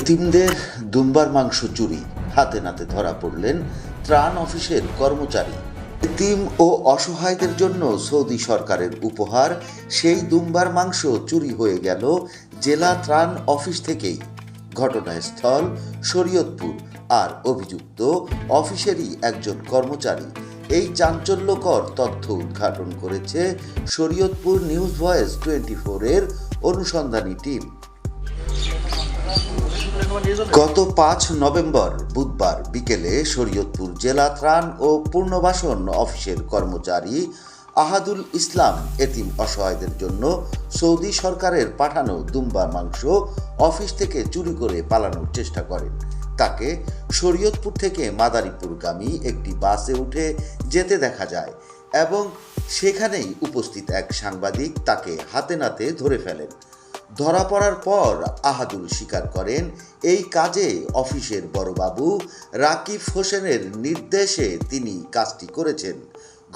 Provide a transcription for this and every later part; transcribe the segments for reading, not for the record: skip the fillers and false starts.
এতিমদের দুম্বার মাংস চুরি, হাতে নাতে ধরা পড়লেন ত্রাণ অফিসের কর্মচারী। এতিম ও অসহায়দের জন্য সৌদি সরকারের উপহার সেই দুম্বার মাংস চুরি হয়ে গেল জেলা ত্রাণ অফিস থেকেই। ঘটনাস্থল শরীয়তপুর, আর অভিযুক্ত অফিসেরই একজন কর্মচারী। এই চাঞ্চল্যকর তথ্য উদ্ঘাটন করেছে শরীয়তপুর নিউজ ভয়েস 24 এর অনুসন্ধানী টিম। গত 5 নভেম্বর বুধবার বিকেলে শরীয়তপুর জেলা ত্রাণ ও পুনর্বাসন অফিসের কর্মচারী আহাদুল ইসলাম এতিম অসহায়দের জন্য সৌদি সরকারের পাঠানো দুম্বার মাংস অফিস থেকে চুরি করে পালানোর চেষ্টা করেন। তাকে শরীয়তপুর থেকে মাদারীপুরগামী একটি বাসে উঠে যেতে দেখা যায় এবং সেখানেই উপস্থিত এক সাংবাদিক তাকে হাতে নাতে ধরে ফেলেন। ধরা পড়ার পর আহাদুল স্বীকার করেন, এই কাজে অফিসের বড়বাবু রাকিব হোসেনের নির্দেশে তিনি কাজটি করেছেন।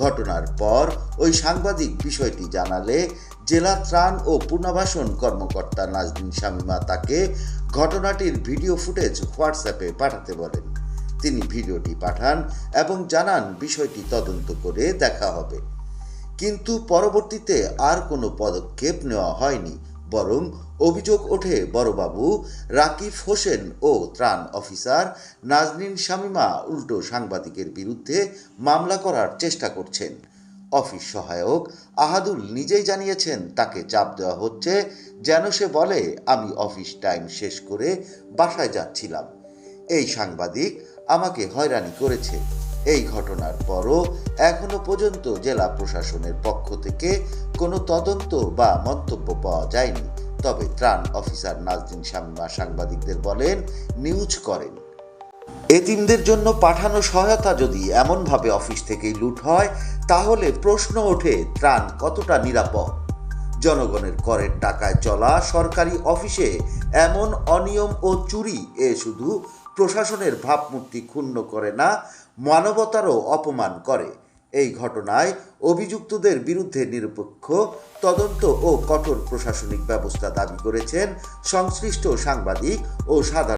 ঘটনার পর ওই সাংবাদিক বিষয়টি জানালে জেলা ত্রাণ ও পুনর্বাসন কর্মকর্তা নাজনীন শামীমা তাকে ঘটনাটির ভিডিও ফুটেজ হোয়াটসঅ্যাপে পাঠাতে বলেন। তিনি ভিডিওটি পাঠান এবং জানান বিষয়টি তদন্ত করে দেখা হবে। কিন্তু পরবর্তীতে আর কোনো পদক্ষেপ নেওয়া হয়নি, বরং অভিযোগ ওঠে বড়বাবু রাকিব হোসেন ও ত্রাণ অফিসার নাজনীন শামীমা উল্টো সাংবাদিকের বিরুদ্ধে মামলা করার চেষ্টা করছেন। অফিস সহায়ক আহাদুল নিজেই জানিয়েছেন, তাকে চাপ দেওয়া হচ্ছে যেন সে বলে আমি অফিস টাইম শেষ করে বাসায় যাচ্ছিলাম। এই সাংবাদিক আমাকে হয়রানি করেছে। এই ঘটনার পরও এখনো পর্যন্ত জেলা প্রশাসনের পক্ষ থেকে কোনো তদন্ত বা মন্তব্য পাওয়া যায়নি। তবে ত্রাণ অফিসার নাজনীন শামীমা সাংবাদিকদের বলেন, নিউজ করেন। এতিমদের জন্য পাঠানো সহায়তা যদি এমনভাবে অফিস থেকেই লুট হয়, তাহলে প্রশ্ন ওঠে ত্রাণ কতটা নিরাপদ। জনগণের করের টাকায় চলা সরকারি অফিসে এমন অনিয়ম ও চুরি শুধু প্রশাসনের ভাবমূর্তি ক্ষুণ্ণ করে না, মানবতারও অপমান করে। এই ঘটনায় অভিযুক্তদের বিরুদ্ধে নিরপেক্ষ তদন্ত ও কঠোর প্রশাসনিক ব্যবস্থা দাবি করেছেন সংশ্লিষ্ট সাংবাদিক ও সাধারণ